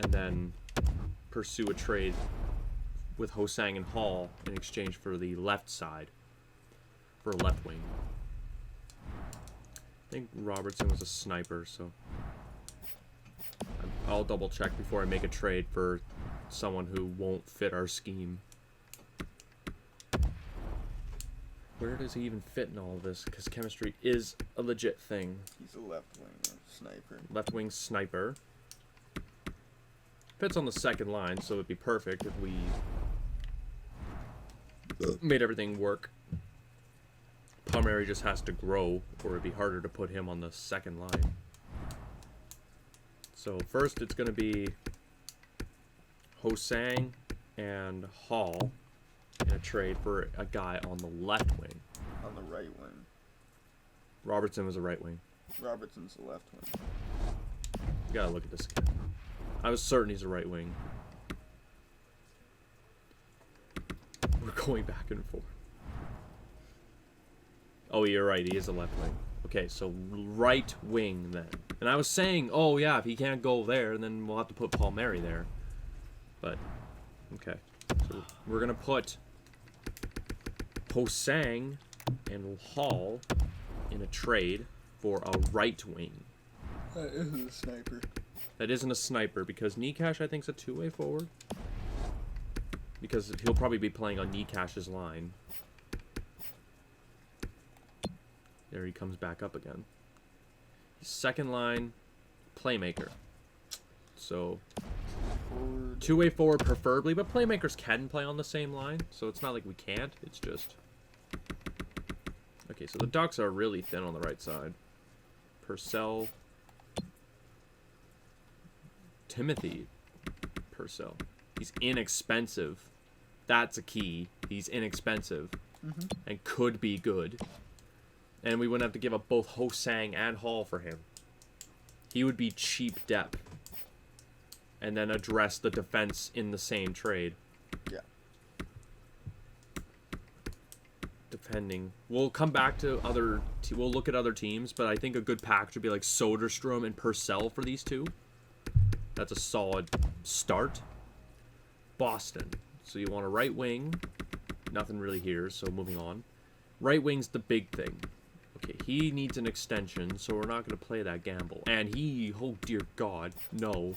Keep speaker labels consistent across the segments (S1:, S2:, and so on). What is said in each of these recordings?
S1: and then pursue a trade with Hosang and Hall in exchange for the left side, for a left wing. I think Robertson was a sniper, so I'll double check before I make a trade for someone who won't fit our scheme. Where does he even fit in all of this? Because chemistry is a legit thing.
S2: He's a left wing sniper.
S1: Left wing sniper. Fits on the second line, so it'd be perfect if we made everything work. Palmieri just has to grow, or it'd be harder to put him on the second line. So first it's going to be Hosang and Hall in a trade for a guy on the left wing.
S2: On the right wing.
S1: Robertson was a right wing.
S2: Robertson's the left wing.
S1: You gotta look at this guy. I was certain he's a right wing. We're going back and forth. Oh, you're right. He is a left wing. Okay, so right wing then. And I was saying, oh yeah, if he can't go there, then we'll have to put Palmieri there. But, okay. So we're gonna put Hosang and Hall in a trade for a right wing.
S2: That isn't a sniper.
S1: That isn't a sniper, because Nikash, I think, is a two-way forward. Because he'll probably be playing on Nikash's line. There he comes back up again. Second line, playmaker. So, two-way forward preferably, but playmakers can play on the same line. So it's not like we can't, it's just... Okay, so the Ducks are really thin on the right side. Purcell. Timothy Purcell. He's inexpensive. That's a key. He's inexpensive. And could be good. And we wouldn't have to give up both Hosang and Hall for him. He would be cheap depth. And then address the defense in the same trade.
S2: Yeah.
S1: Depending. We'll come back to other... we'll look at other teams, but I think a good package would be like Soderstrom and Purcell for these two. That's a solid start. Boston. So you want a right wing. Nothing really here, so moving on. Right wing's the big thing. Okay, he needs an extension, so we're not going to play that gamble. And he, oh dear God, no.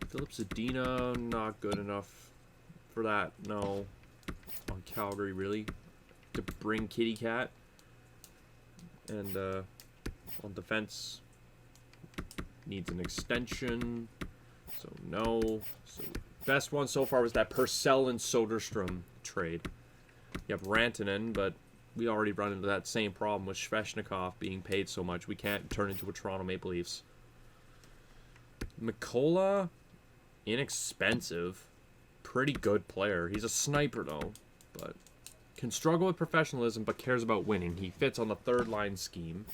S1: Philip Zadina, not good enough for that, no. On Calgary, really? To bring Kitty Cat. And on defense, needs an extension, so no. So best one so far was that Purcell and Soderstrom trade. You have Rantanen, but we already run into that same problem with Svechnikov being paid so much. We can't turn into a Toronto Maple Leafs. Mikola, inexpensive. Pretty good player. He's a sniper, though. But can struggle with professionalism, but cares about winning. He fits on the third line scheme.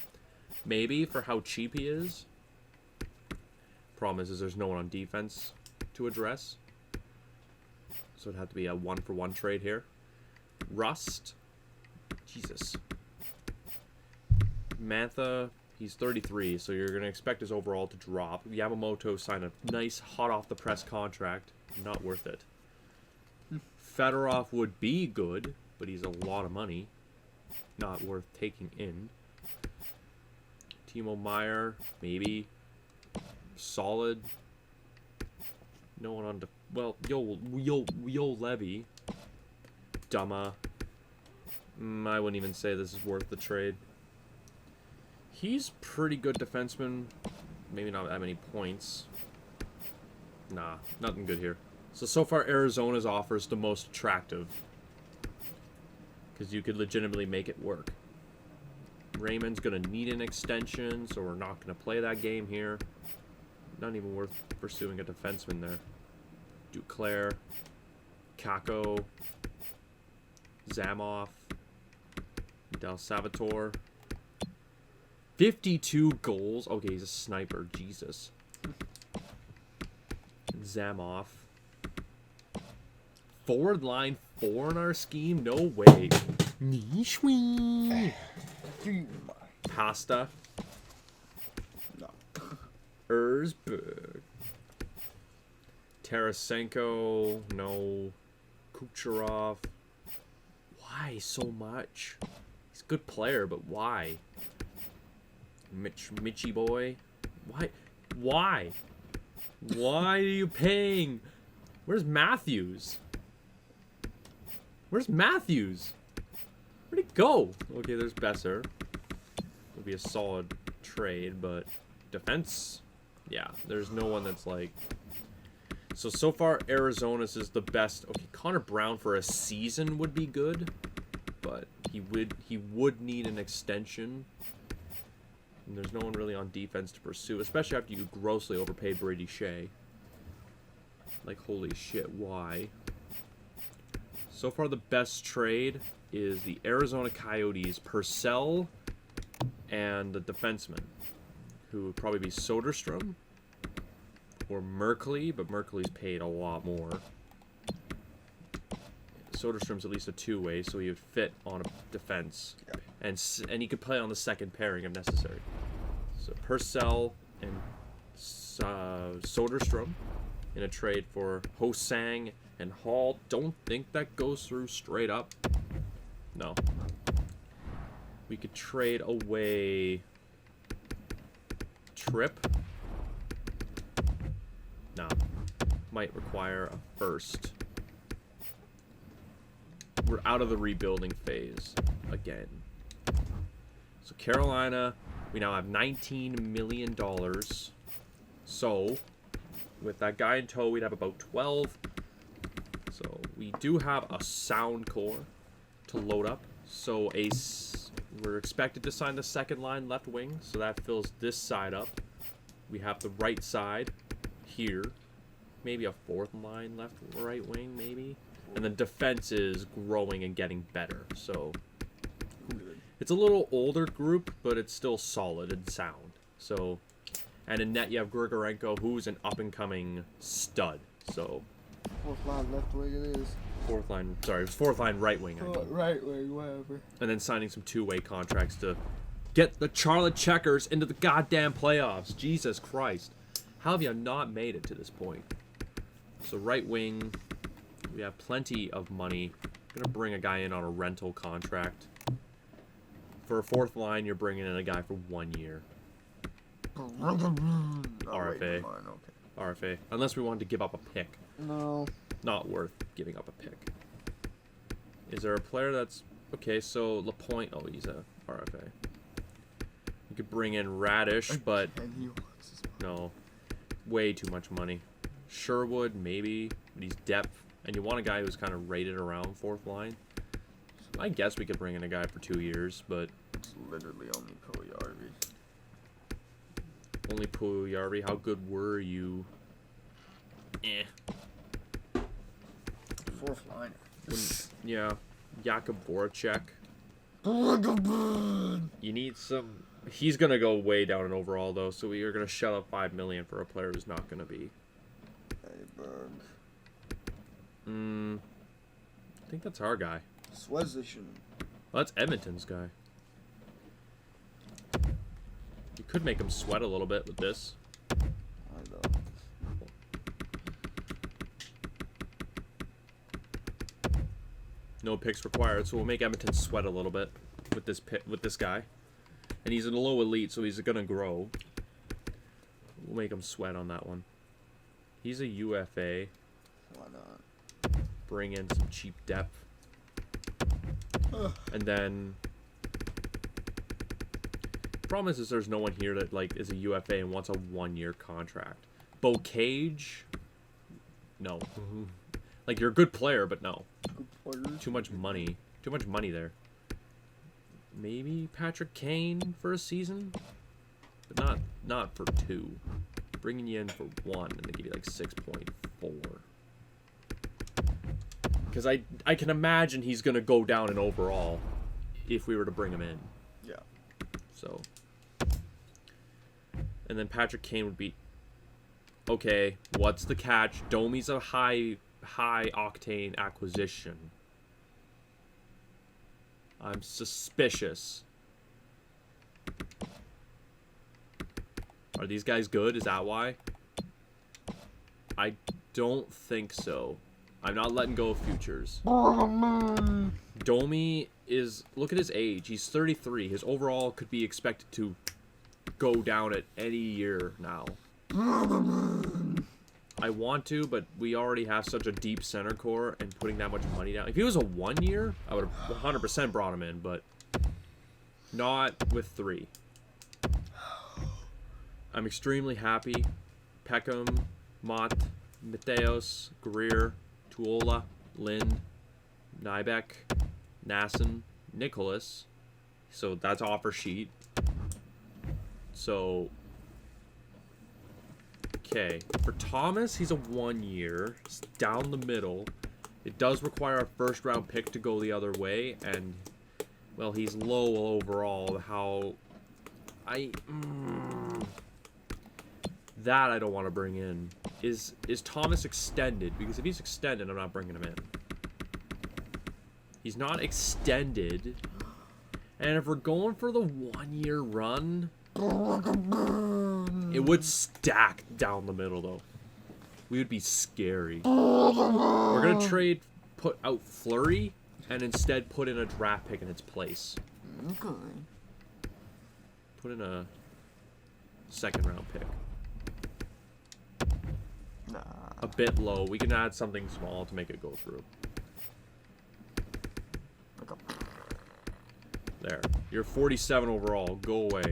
S1: Maybe for how cheap he is. Problem is there's no one on defense to address. So it'd have to be a one-for-one trade here. Rust. Jesus. Mantha, he's 33, so you're going to expect his overall to drop. Yamamoto signed a nice, hot-off-the-press contract. Not worth it. Fedorov would be good, but he's a lot of money. Not worth taking in. Timo Meyer, maybe. Solid. No one on... well, Yo Levy. Dumma. I wouldn't even say this is worth the trade. He's pretty good defenseman. Maybe not that many points. Nah, nothing good here. So far Arizona's offer is the most attractive. Because you could legitimately make it work. Raymond's going to need an extension, so we're not going to play that game here. Not even worth pursuing a defenseman there. Duclair. Kako. Zamoff. Del Salvatore. 52 goals. Okay, he's a sniper. Jesus. Zamoff. Forward line 4 in our scheme? No way. Pasta.
S2: No.
S1: Erzberg. Tarasenko, no. Kucherov. Why so much? He's a good player, but why? Mitchy boy. Why? Why? Why are you paying? Where's Matthews? Where's Matthews? Where'd he go? Okay, there's Besser. It'll be a solid trade, but defense, yeah, there's no one that's like. So far, Arizona's is the best. Okay, Connor Brown for a season would be good, but he would need an extension. And there's no one really on defense to pursue, especially after you grossly overpaid Brady Shea. Like, holy shit, why? So far, the best trade is the Arizona Coyotes, Purcell, and the defenseman, who would probably be Soderstrom or Merkley, but Merkley's paid a lot more. Soderstrom's at least a two-way, so he would fit on a defense, and he could play on the second pairing if necessary. So Purcell and Soderstrom in a trade for Ho-Sang and Hall. Don't think that goes through straight up. No. We could trade away Tripp. No. Might require a first. We're out of the rebuilding phase again. So Carolina, we now have $19 million. So with that guy in tow, we'd have about 12. So we do have a sound core to load up. So we're expected to sign the second line left wing, so that fills this side up. We have the right side here, maybe a fourth line left right wing, maybe. And the defense is growing and getting better. So it's a little older group, but it's still solid and sound. So, and in net you have Grigorenko, who's an up and coming stud. So
S2: Fourth line left wing it is.
S1: Fourth line right wing.
S2: Right wing, whatever.
S1: And then signing some two-way contracts to get the Charlotte Checkers into the goddamn playoffs. Jesus Christ. How have you not made it to this point? So right wing, we have plenty of money. Gonna bring a guy in on a rental contract. For a fourth line, you're bringing in a guy for 1 year. RFA. RFA. Unless we wanted to give up a pick.
S2: No.
S1: Not worth giving up a pick. Is there a player that's... Okay, so Lapointe... Oh, he's a RFA. You could bring in Radish, but... No. Way too much money. Sherwood, maybe. But he's depth. And you want a guy who's kind of rated around fourth line. I guess we could bring in a guy for 2 years, but...
S2: It's literally only Puljujärvi.
S1: Only Puljujärvi. How good were you? Eh.
S2: Fourth liner.
S1: Yeah. Jakub Voracek. You need some... He's going to go way down in overall, though, so we are going to shell out $5 million for a player who's not going to be. I think that's our guy.
S2: Swezischen.
S1: Well, that's Edmonton's guy. You could make him sweat a little bit with this.
S2: I know.
S1: No picks required, so we'll make Edmonton sweat a little bit with this guy. And he's in a low elite, so he's gonna grow. We'll make him sweat on that one. He's a UFA.
S2: Why not?
S1: Bring in some cheap depth. And then problem is there's no one here that like is a UFA and wants a 1-year contract. Bo Cage, no. Like you're a good player, but no. Too much money. Too much money there. Maybe Patrick Kane for a season, but not for 2. Bringing you in for 1 and they give you like 6.4. Because I can imagine he's gonna go down in overall if we were to bring him in.
S2: Yeah.
S1: So. And then Patrick Kane would be... Okay, what's the catch? Domi's a high octane acquisition. I'm suspicious. Are these guys good? Is that why? don't think so. I'm not letting go of futures. Domi is... Look at his age. He's 33. His overall could be expected to go down at any year now. I want to, but we already have such a deep center core, and putting that much money down. If he was a 1 year, I would have 100% brought him in, but not with 3. I'm extremely happy. Peckham, Mott, Mateos, Greer, Tuola, Lind, Nybeck, Nasson, Nicholas. So that's offer sheet. So, okay. For Thomas, he's a 1 year. He's down the middle. It does require a first round pick to go the other way, and, well, he's low overall. How... That I don't want to bring in. Is Thomas extended? Because if he's extended, I'm not bringing him in. He's not extended. And if we're going for the 1 year run, it would stack down the middle, though. We would be scary. We're going to trade, put out Fleury, and instead put in a draft pick in its place.
S2: Okay.
S1: Put in a second round pick.
S2: Nah.
S1: A bit low. We can add something small to make it go through. There. You're 47 overall. Go away.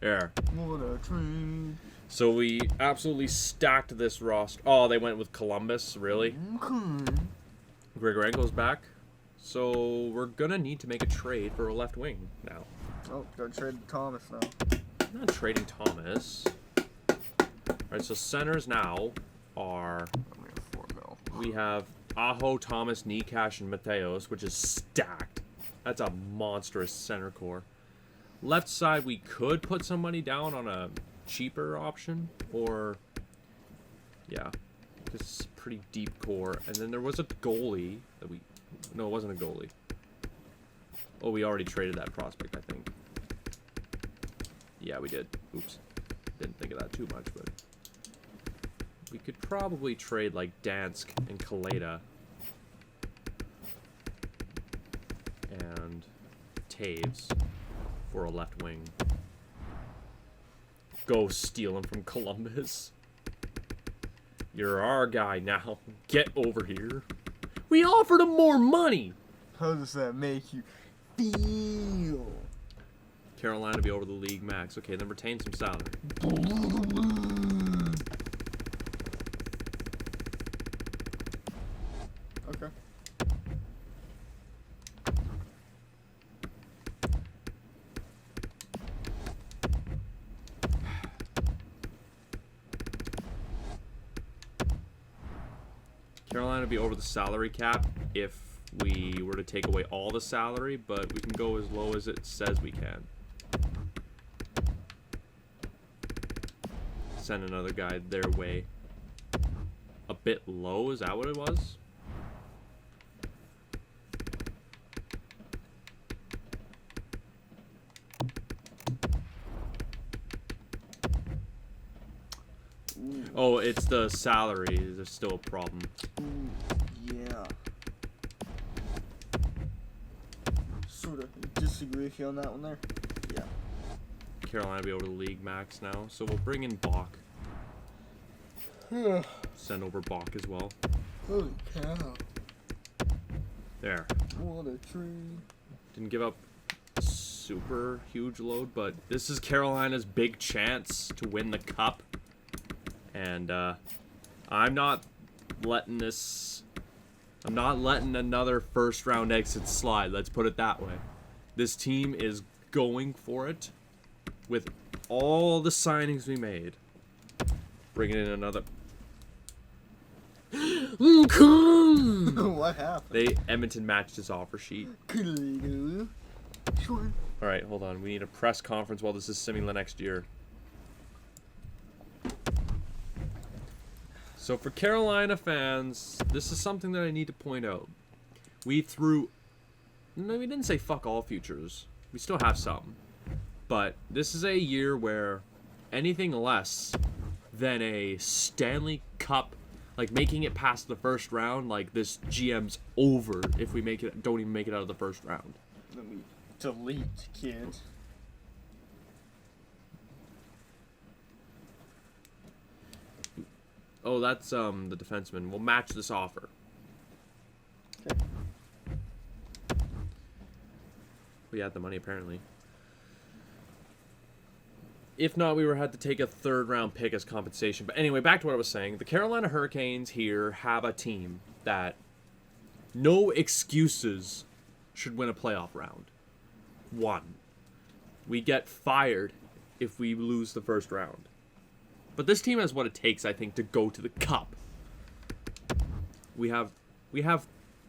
S1: There.
S2: What a tree.
S1: So we absolutely stacked this roster. Oh, they went with Columbus. Really?
S2: Okay.
S1: Grigorenko's back. So we're going to need to make a trade for a left wing now.
S2: Oh, gotta trade Thomas now.
S1: I'm not trading Thomas. Alright, so centers now are... We have Aho, Thomas, Nikash, and Mateos, which is stacked. That's a monstrous center core. Left side, we could put some money down on a cheaper option, or... Yeah. This is a pretty deep core. And then there was a goalie that we... No, it wasn't a goalie. Oh, we already traded that prospect, I think. Yeah, we did. Oops. Didn't think of that too much, but... We could probably trade, like, Dansk and Kaleda. And Taves for a left wing. Go steal him from Columbus. You're our guy now. Get over here. We offered him more money!
S2: How does that make you feel?
S1: Carolina be over the league max. Okay, then retain some salary.
S2: Okay.
S1: Carolina be over the salary cap if we were to take away all the salary, but we can go as low as it says we can. Send another guy their way. A bit low, is that what it was? Oh, it's the salary. There's still a problem.
S2: Ooh, yeah. Sort of disagree with you on that one there. Yeah.
S1: Carolina be over the league max now, so we'll bring in Bach. Send over Bach as well.
S2: Holy cow.
S1: There.
S2: What a tree.
S1: Didn't give up a super huge load, but this is Carolina's big chance to win the cup. And I'm not letting this... I'm not letting another first round exit slide. Let's put it that way. This team is going for it with all the signings we made. Bringing in another...
S2: What happened?
S1: Edmonton matched his offer sheet.
S2: Sure.
S1: Alright, hold on. We need a press conference while this is simula next year. So for Carolina fans, this is something that I need to point out. We threw... No, we didn't say fuck all futures. We still have some. But this is a year where anything less than a Stanley Cup like making it past the first round, like this GM's over if we don't even make it out of the first round.
S2: Let me delete, kid.
S1: Oh, that's the defenseman. We'll match this offer.
S2: Okay.
S1: We had the money apparently. If not, we had to take a third round pick as compensation. But anyway, back to what I was saying. The Carolina Hurricanes here have a team that no excuses should win a playoff round. 1. We get fired if we lose the first round. But this team has what it takes, I think, to go to the cup. We have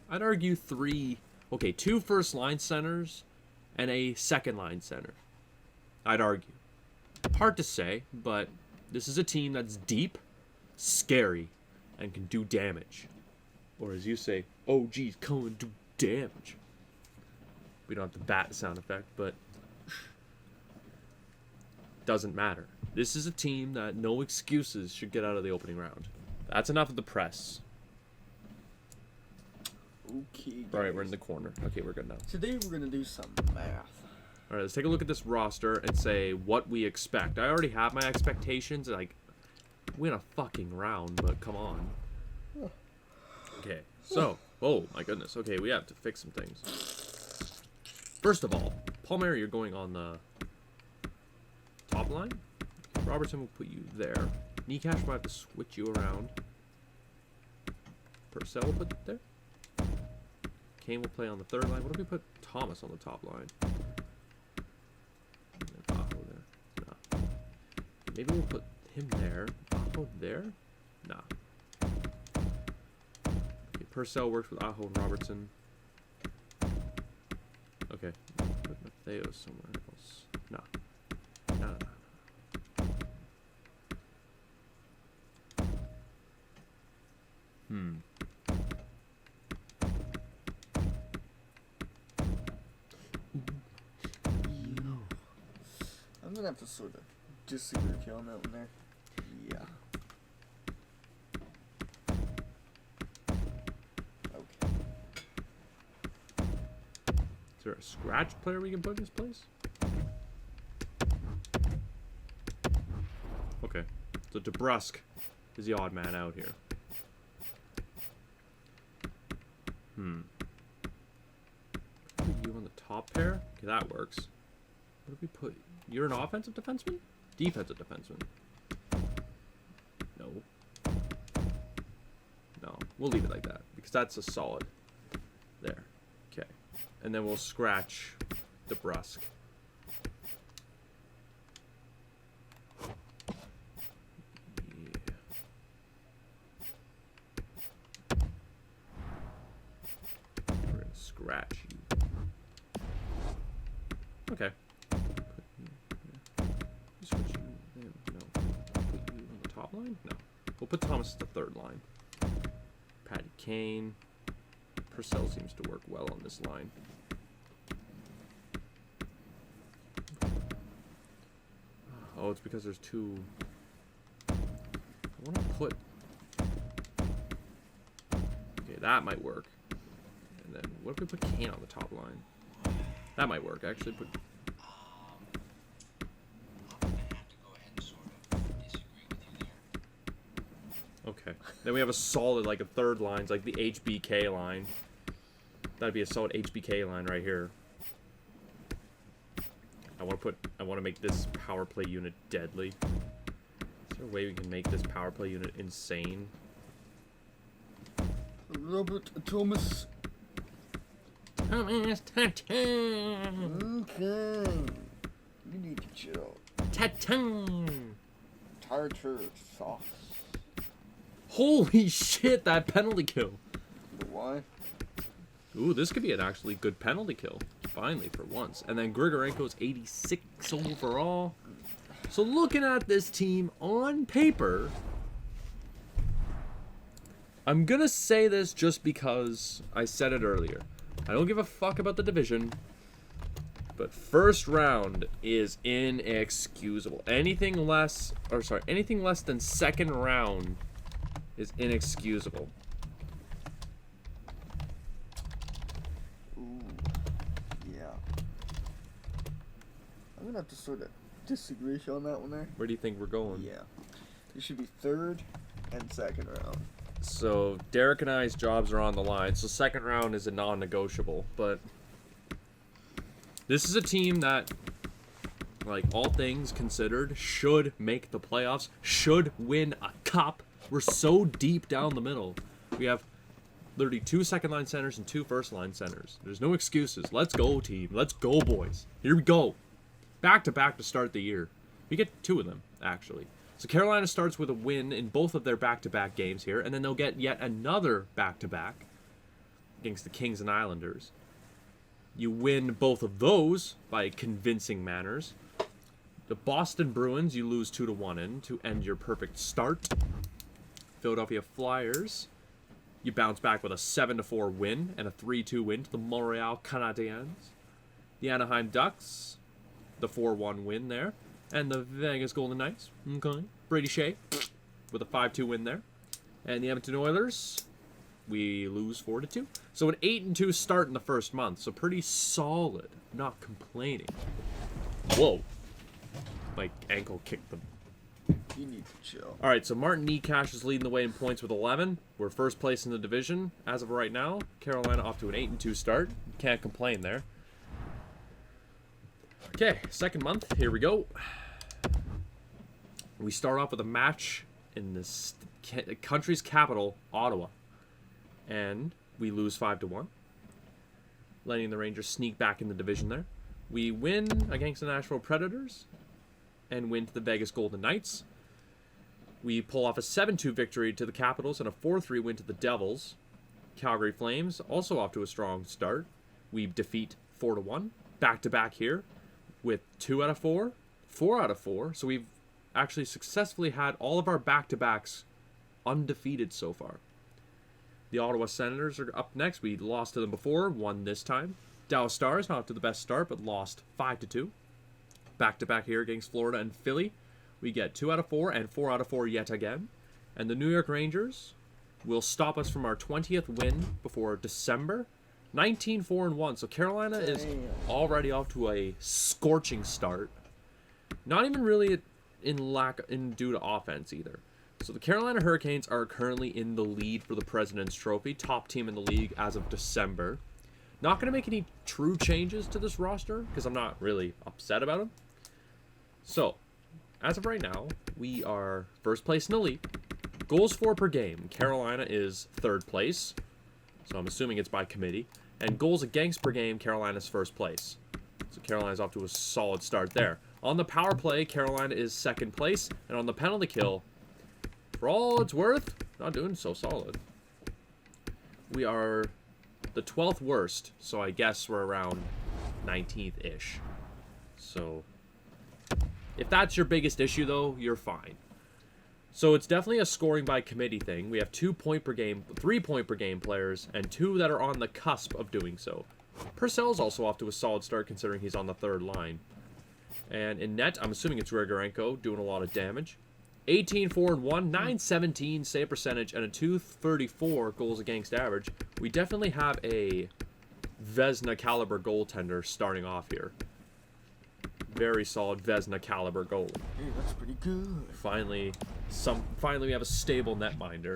S1: I'd argue 2 first line centers and a second line center. I'd argue. Hard to say, but this is a team that's deep, scary, and can do damage. Or as you say, oh geez, come and do damage. We don't have the bat sound effect, but doesn't matter. This is a team that no excuses should get out of the opening round. That's enough of the press.
S2: Okay.
S1: Alright, we're in the corner. Okay, we're good now.
S2: Today we're gonna do some math.
S1: Alright, let's take a look at this roster and say what we expect. I already have my expectations. Like, win a fucking round, but come on. Okay, so, oh my goodness. Okay, we have to fix some things. First of all, Palmieri, you're going on the top line. Robertson will put you there. Nikash might have to switch you around. Purcell will put there. Kane will play on the third line. What if we put Thomas on the top line? And then Aho there. Nah. Maybe we'll put him there. Aho there? Nah. Okay, Purcell works with Aho and Robertson. Okay. Put Matteo somewhere else. Nah. No.
S2: I'm gonna have to sort of disagree with you on that one there. Yeah. Okay.
S1: Is there a scratch player we can put in his place? Okay. So DeBrusque is the odd man out here. Put you on the top pair? Okay, that works. What if we put... You're an offensive defenseman? Defensive defenseman. No. No. We'll leave it like that. Because that's a solid. There. Okay. And then we'll scratch DeBrusque. Scratch you. Okay. Switch you there. No. Put you on the top line? No. We'll put Thomas at the third line. Patty Kane. Purcell seems to work well on this line. Oh, it's because there's two. I want to put. Okay, that might work. And then what if we put Kane on the top line? That might work. Actually, put.
S3: I'm gonna have to go ahead and sort of disagree with you there.
S1: Okay. Then we have a solid, like a third line, it's like the HBK line. That'd be a solid HBK line right here. I want to make this power play unit deadly. Is there a way we can make this power play unit insane?
S2: Robert Thomas.
S1: Thomas Tatum.
S2: Okay. You need to chill.
S1: Tatum.
S2: Tartar sauce.
S1: Holy shit, that penalty kill.
S2: Why?
S1: Ooh, this could be an actually good penalty kill. Finally, for once. And then Grigorenko's 86 overall. So looking at this team on paper, I'm going to say this just because I said it earlier. I don't give a fuck about the division, but first round is inexcusable. Anything less than second round is inexcusable.
S2: Ooh, yeah. I'm gonna have to sort of disagree with you on that one there.
S1: Where do you think we're going?
S2: Yeah. It should be third and second round.
S1: So Derek and I's jobs are on the line. So second round is a non-negotiable, but this is a team that, like all things considered, should make the playoffs, should win a cup. We're so deep down the middle. We have literally 2 second-line centers and 2 first-line centers. There's no excuses. Let's go, team. Let's go, boys. Here we go. Back-to-back to start the year. We get 2 of them, actually. So Carolina starts with a win in both of their back-to-back games here, and then they'll get yet another back-to-back against the Kings and Islanders. You win both of those by convincing manners. The Boston Bruins, you lose 2-1 in to end your perfect start. Philadelphia Flyers, you bounce back with a 7-4 win and a 3-2 win to the Montreal Canadiens. The Anaheim Ducks, the 4-1 win there. And the Vegas Golden Knights, okay. Brady Shea with a 5-2 win there. And the Edmonton Oilers, we lose 4-2. So an 8-2 start in the first month. So pretty solid. Not complaining. Whoa. My ankle kicked them.
S2: You need to chill.
S1: All right, so Martin Nekash is leading the way in points with 11. We're first place in the division as of right now. Carolina off to an 8-2 start. Can't complain there. Okay, second month. Here we go. We start off with a match in this country's capital, Ottawa. And we lose 5-1. Letting the Rangers sneak back in the division there. We win against the Nashville Predators and win to the Vegas Golden Knights. We pull off a 7-2 victory to the Capitals and a 4-3 win to the Devils. Calgary Flames also off to a strong start. We defeat 4-1. Back-to-back here with 2 out of 4, 4 out of 4. So we've actually successfully had all of our back-to-backs undefeated so far. The Ottawa Senators are up next. We lost to them before, won this time. Dallas Stars, not to the best start, but lost 5-2. Back-to-back here against Florida and Philly. We get 2 out of 4 and 4 out of 4 yet again. And the New York Rangers will stop us from our 20th win before December. 19-4-1. So Carolina is already off to a scorching start. Not even really in due to offense either. So the Carolina Hurricanes are currently in the lead for the President's Trophy, top team in the league as of December. Not going to make any true changes to this roster because I'm not really upset about them. So, as of right now, we are first place in the league. Goals for per game. Carolina is third place. So I'm assuming it's by committee. And goals against per game, Carolina's first place. So Carolina's off to a solid start there. On the power play, Carolina is second place. And on the penalty kill, for all it's worth, not doing so solid. We are the 12th worst, so I guess we're around 19th-ish. So, if that's your biggest issue, though, you're fine. So it's definitely a scoring by committee thing. We have 3 point per game players, and 2 that are on the cusp of doing so. Purcell's also off to a solid start considering he's on the third line. And in net, I'm assuming it's Grigorenko doing a lot of damage. 18-4-1, 917 save percentage, and a 234 goals against average. We definitely have a Vezina caliber goaltender starting off here. Very solid Vezina caliber goal.
S2: Hey, that's pretty good.
S1: Finally we have a stable netminder.